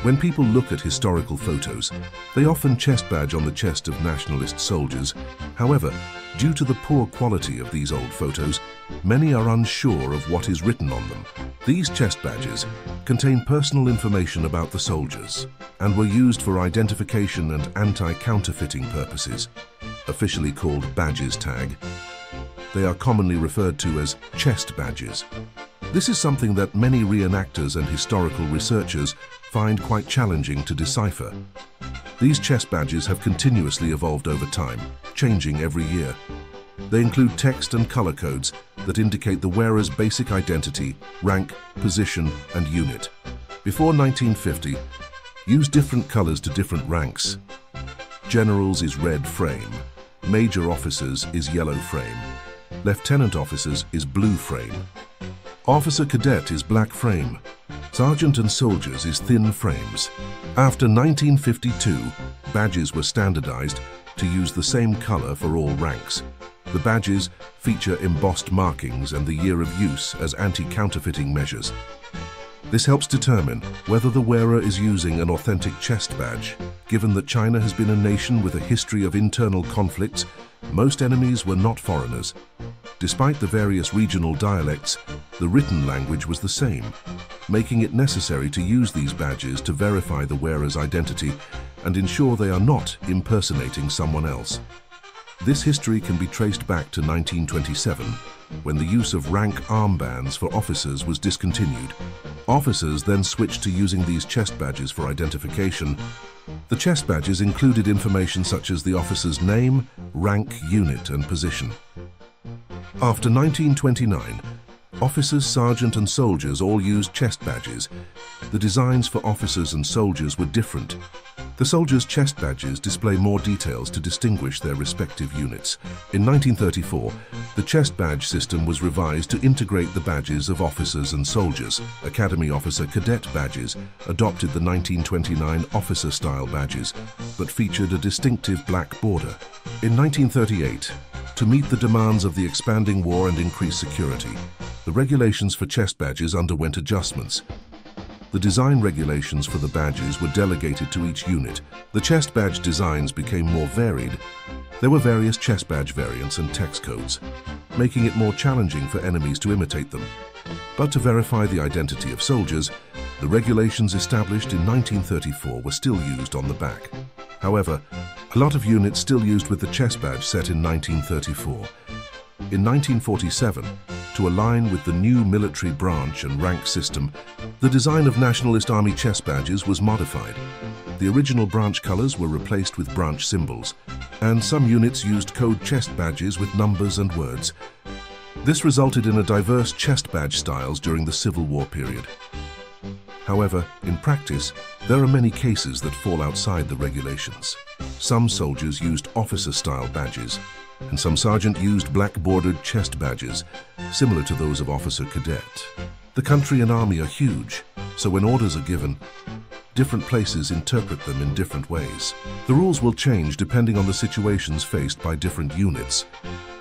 When people look at historical photos, they often chest badge on the chest of nationalist soldiers. However, due to the poor quality of these old photos, many are unsure of what is written on them. These chest badges contain personal information about the soldiers and were used for identification and anti-counterfeiting purposes, officially called badges tag. They are commonly referred to as chest badges. This is something that many reenactors and historical researchers find quite challenging to decipher. These chest badges have continuously evolved over time, changing every year. They include text and color codes that indicate the wearer's basic identity, rank, position, and unit. Before 1950, use different colors to different ranks. Generals is red frame, major officers is yellow frame, lieutenant officers is blue frame, officer cadet is black frame, sergeant and soldiers is thin frames. After 1952, badges were standardized to use the same color for all ranks. The badges feature embossed markings and the year of use as anti-counterfeiting measures. This helps determine whether the wearer is using an authentic chest badge. Given that China has been a nation with a history of internal conflicts, most enemies were not foreigners. Despite the various regional dialects, the written language was the same, making it necessary to use these badges to verify the wearer's identity and ensure they are not impersonating someone else. This history can be traced back to 1927, when the use of rank armbands for officers was discontinued. Officers then switched to using these chest badges for identification. The chest badges included information such as the officer's name, rank, unit, and position. After 1929, officers, sergeant, and soldiers all used chest badges. The designs for officers and soldiers were different. The soldiers' chest badges display more details to distinguish their respective units. In 1934, the chest badge system was revised to integrate the badges of officers and soldiers. Academy officer cadet badges adopted the 1929 officer-style badges, but featured a distinctive black border. In 1938, to meet the demands of the expanding war and increase security, the regulations for chest badges underwent adjustments. The design regulations for the badges were delegated to each unit. The chest badge designs became more varied. There were various chest badge variants and text codes, making it more challenging for enemies to imitate them. But to verify the identity of soldiers, the regulations established in 1934 were still used on the back. However, a lot of units still used with the chest badge set in 1934. In 1947, to align with the new military branch and rank system, the design of Nationalist Army chest badges was modified. The original branch colors were replaced with branch symbols, and some units used code chest badges with numbers and words. This resulted in a diverse chest badge styles during the Civil War period. However, in practice, there are many cases that fall outside the regulations. Some soldiers used officer-style badges, and some sergeant used black-bordered chest badges, similar to those of officer cadet. The country and army are huge, so when orders are given, different places interpret them in different ways. The rules will change depending on the situations faced by different units.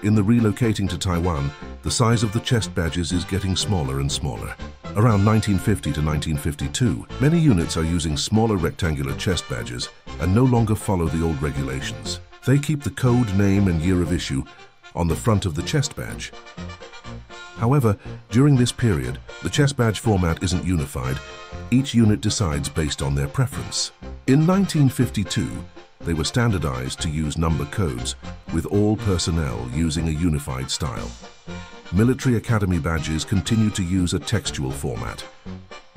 In the relocating to Taiwan, the size of the chest badges is getting smaller and smaller. Around 1950 to 1952, many units are using smaller rectangular chest badges and no longer follow the old regulations. They keep the code, name, and year of issue on the front of the chest badge. However, during this period, the chest badge format isn't unified. Each unit decides based on their preference. In 1952, they were standardized to use number codes, with all personnel using a unified style. Military academy badges continue to use a textual format.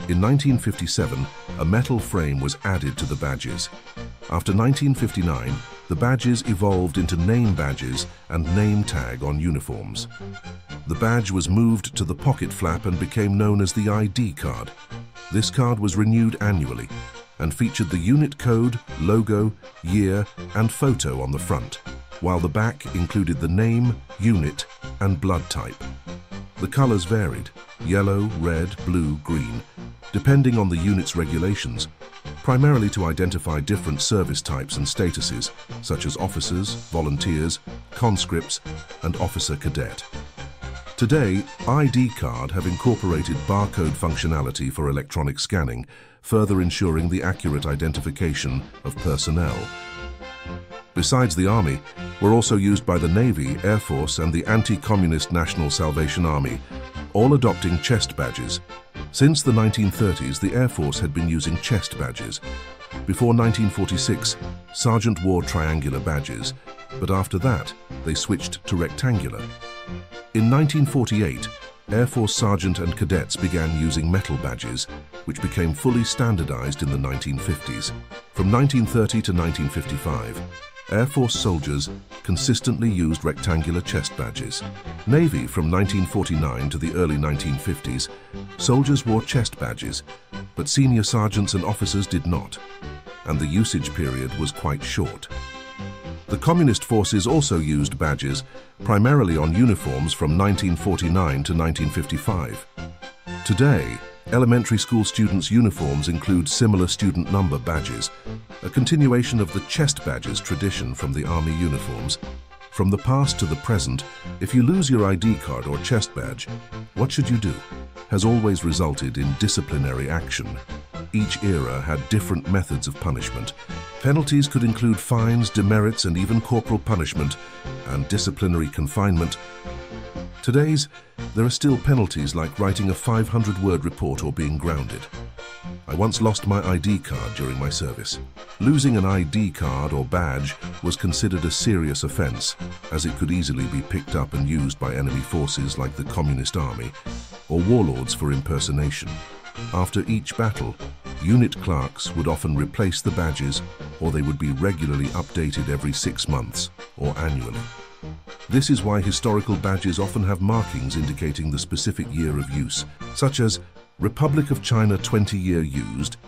In 1957, a metal frame was added to the badges. After 1959, the badges evolved into name badges and name tag on uniforms. The badge was moved to the pocket flap and became known as the ID card. This card was renewed annually and featured the unit code, logo, year, and photo on the front, while the back included the name, unit, and blood type. The colors varied: yellow, red, blue, green, depending on the unit's regulations, primarily to identify different service types and statuses, such as officers, volunteers, conscripts, and officer cadet. Today, ID card have incorporated barcode functionality for electronic scanning, further ensuring the accurate identification of personnel. Besides the Army, were also used by the Navy, Air Force and the anti-communist National Salvation Army, all adopting chest badges. Since the 1930s, the Air Force had been using chest badges. Before 1946, Sergeant wore triangular badges, but after that, they switched to rectangular. In 1948, Air Force Sergeant and cadets began using metal badges, which became fully standardized in the 1950s. From 1930 to 1955, Air Force soldiers consistently used rectangular chest badges. Navy, from 1949 to the early 1950s, soldiers wore chest badges, but senior sergeants and officers did not, and the usage period was quite short. The Communist forces also used badges, primarily on uniforms from 1949 to 1955. Today, elementary school students' uniforms include similar student number badges, a continuation of the chest badges tradition from the Army uniforms. From the past to the present, if you lose your ID card or chest badge, what should you do? Has always resulted in disciplinary action. Each era had different methods of punishment. Penalties could include fines, demerits, and even corporal punishment and disciplinary confinement. There are still penalties like writing a 500-word report or being grounded. I once lost my ID card during my service. Losing an ID card or badge was considered a serious offense, as it could easily be picked up and used by enemy forces like the Communist Army or warlords for impersonation. After each battle, unit clerks would often replace the badges, or they would be regularly updated every 6 months or annually. This is why historical badges often have markings indicating the specific year of use, such as Republic of China 20-year used,